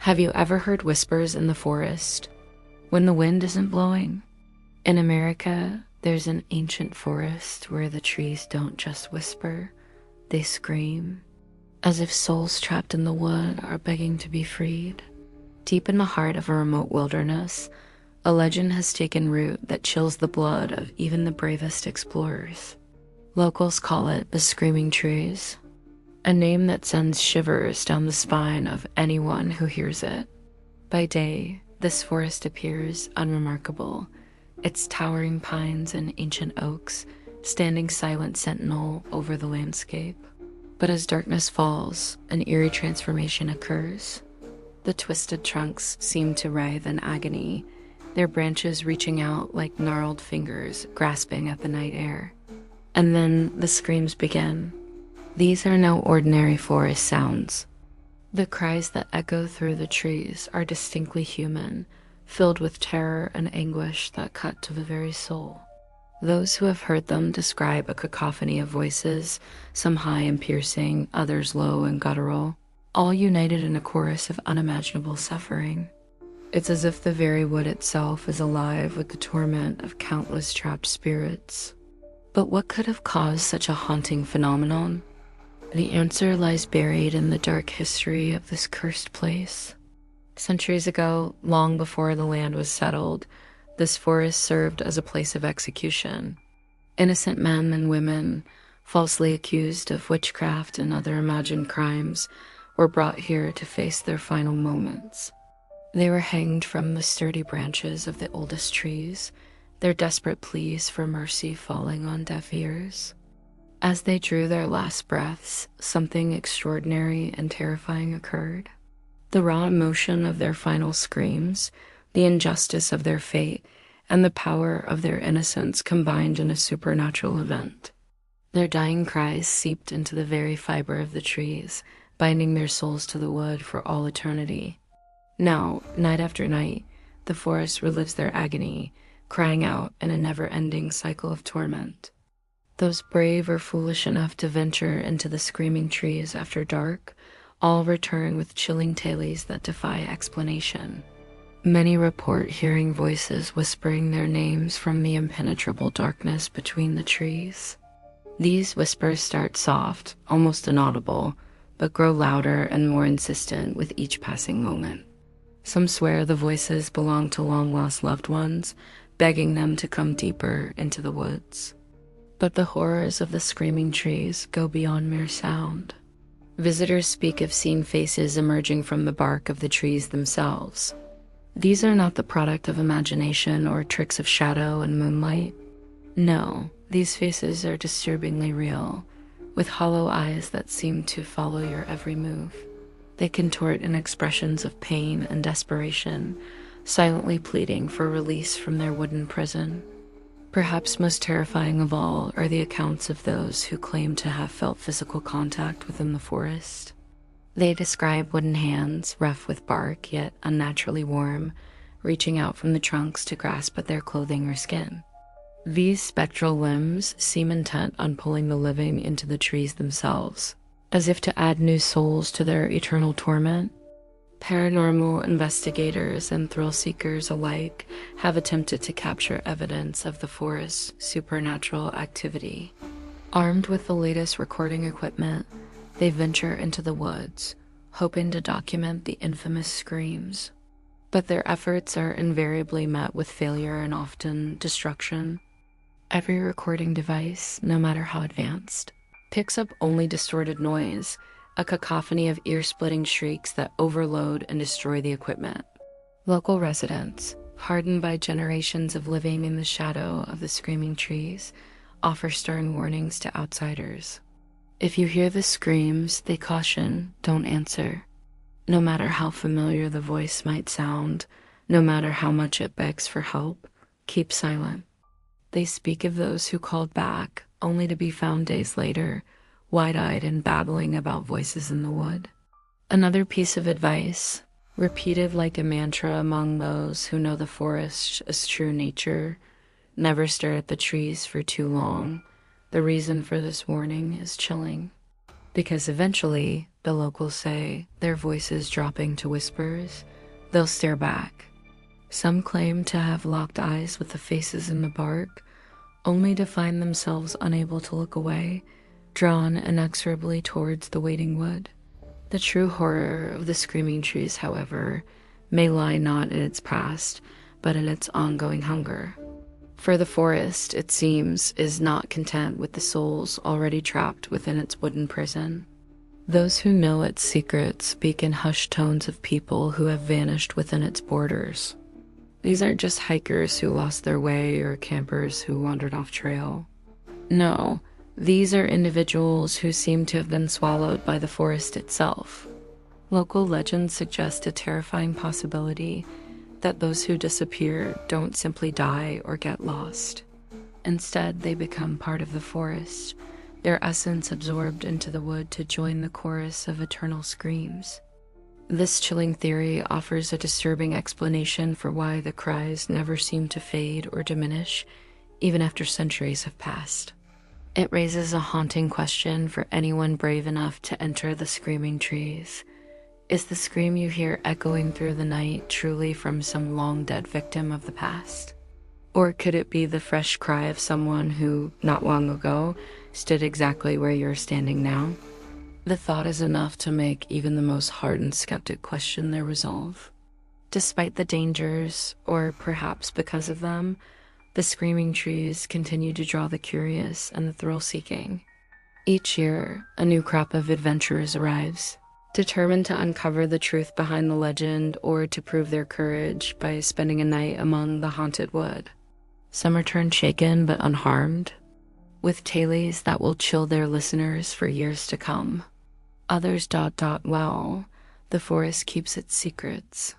Have you ever heard whispers in the forest when the wind isn't blowing? In America, there's an ancient forest where the trees don't just whisper, they scream, as if souls trapped in the wood are begging to be freed. Deep in the heart of a remote wilderness, a legend has taken root that chills the blood of even the bravest explorers. Locals call it the Screaming Trees, a name that sends shivers down the spine of anyone who hears it. By day, this forest appears unremarkable, its towering pines and ancient oaks standing silent sentinel over the landscape. But as darkness falls, an eerie transformation occurs. The twisted trunks seem to writhe in agony, their branches reaching out like gnarled fingers grasping at the night air. And then the screams begin. These are no ordinary forest sounds. The cries that echo through the trees are distinctly human, filled with terror and anguish that cut to the very soul. Those who have heard them describe a cacophony of voices, some high and piercing, others low and guttural, all united in a chorus of unimaginable suffering. It's as if the very wood itself is alive with the torment of countless trapped spirits. But what could have caused such a haunting phenomenon? The answer lies buried in the dark history of this cursed place. Centuries ago, long before the land was settled, this forest served as a place of execution. Innocent men and women, falsely accused of witchcraft and other imagined crimes, were brought here to face their final moments. They were hanged from the sturdy branches of the oldest trees, their desperate pleas for mercy falling on deaf ears. As they drew their last breaths, something extraordinary and terrifying occurred. The raw emotion of their final screams, the injustice of their fate, and the power of their innocence combined in a supernatural event. Their dying cries seeped into the very fiber of the trees, binding their souls to the wood for all eternity. Now, night after night, the forest relives their agony, crying out in a never-ending cycle of torment. Those brave or foolish enough to venture into the Screaming Trees after dark all return with chilling tales that defy explanation. Many report hearing voices whispering their names from the impenetrable darkness between the trees. These whispers start soft, almost inaudible, but grow louder and more insistent with each passing moment. Some swear the voices belong to long-lost loved ones, begging them to come deeper into the woods. But the horrors of the Screaming Trees go beyond mere sound. Visitors speak of seeing faces emerging from the bark of the trees themselves. These are not the product of imagination or tricks of shadow and moonlight. No, these faces are disturbingly real, with hollow eyes that seem to follow your every move. They contort in expressions of pain and desperation, silently pleading for release from their wooden prison. Perhaps most terrifying of all are the accounts of those who claim to have felt physical contact within the forest. They describe wooden hands, rough with bark yet unnaturally warm, reaching out from the trunks to grasp at their clothing or skin. These spectral limbs seem intent on pulling the living into the trees themselves, as if to add new souls to their eternal torment. Paranormal investigators and thrill-seekers alike have attempted to capture evidence of the forest's supernatural activity. Armed with the latest recording equipment, they venture into the woods, hoping to document the infamous screams. But their efforts are invariably met with failure and often destruction. Every recording device, no matter how advanced, picks up only distorted noise, a cacophony of ear-splitting shrieks that overload and destroy the equipment. Local residents, hardened by generations of living in the shadow of the Screaming Trees, offer stern warnings to outsiders. If you hear the screams, they caution, don't answer. No matter how familiar the voice might sound, no matter how much it begs for help, keep silent. They speak of those who called back, only to be found days later, wide-eyed and babbling about voices in the wood. Another piece of advice, repeated like a mantra among those who know the forest's true nature: never stare at the trees for too long. The reason for this warning is chilling, because eventually the locals say, their voices dropping to whispers, they'll stare back. Some claim to have locked eyes with the faces in the bark, only to find themselves unable to look away, drawn inexorably towards the waiting wood. The true horror of the screaming trees, however, may lie not in its past, but in its ongoing hunger. For the forest, it seems, is not content with the souls already trapped within its wooden prison. Those who know its secrets speak in hushed tones of people who have vanished within its borders. These aren't just hikers who lost their way or campers who wandered off trail. No, these are individuals who seem to have been swallowed by the forest itself. Local legends suggest a terrifying possibility that those who disappear don't simply die or get lost. Instead, they become part of the forest, their essence absorbed into the wood to join the chorus of eternal screams. This chilling theory offers a disturbing explanation for why the cries never seem to fade or diminish, even after centuries have passed. It raises a haunting question for anyone brave enough to enter the screaming trees. Is the scream you hear echoing through the night truly from some long-dead victim of the past? Or could it be the fresh cry of someone who, not long ago, stood exactly where you're standing now? The thought is enough to make even the most hardened skeptic question their resolve. Despite the dangers, or perhaps because of them, the screaming trees continue to draw the curious and the thrill-seeking. Each year, a new crop of adventurers arrives, determined to uncover the truth behind the legend or to prove their courage by spending a night among the haunted wood. Some return shaken but unharmed, with tales that will chill their listeners for years to come. Others well, the forest keeps its secrets.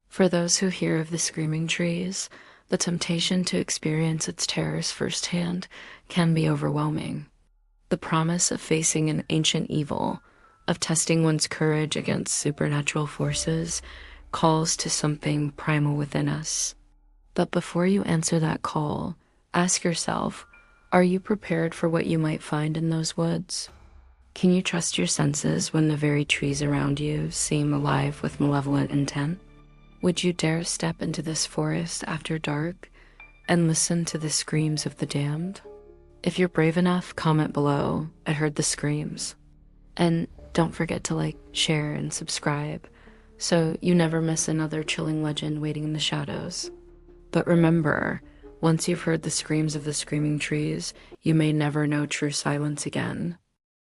For those who hear of the screaming trees, the temptation to experience its terrors firsthand can be overwhelming. The promise of facing an ancient evil, of testing one's courage against supernatural forces, calls to something primal within us. But before you answer that call, ask yourself, are you prepared for what you might find in those woods? Can you trust your senses when the very trees around you seem alive with malevolent intent? Would you dare step into this forest after dark and listen to the screams of the damned? If you're brave enough, comment below, I heard the screams. And don't forget to like, share, and subscribe so you never miss another chilling legend waiting in the shadows. But remember, once you've heard the screams of the screaming trees, you may never know true silence again.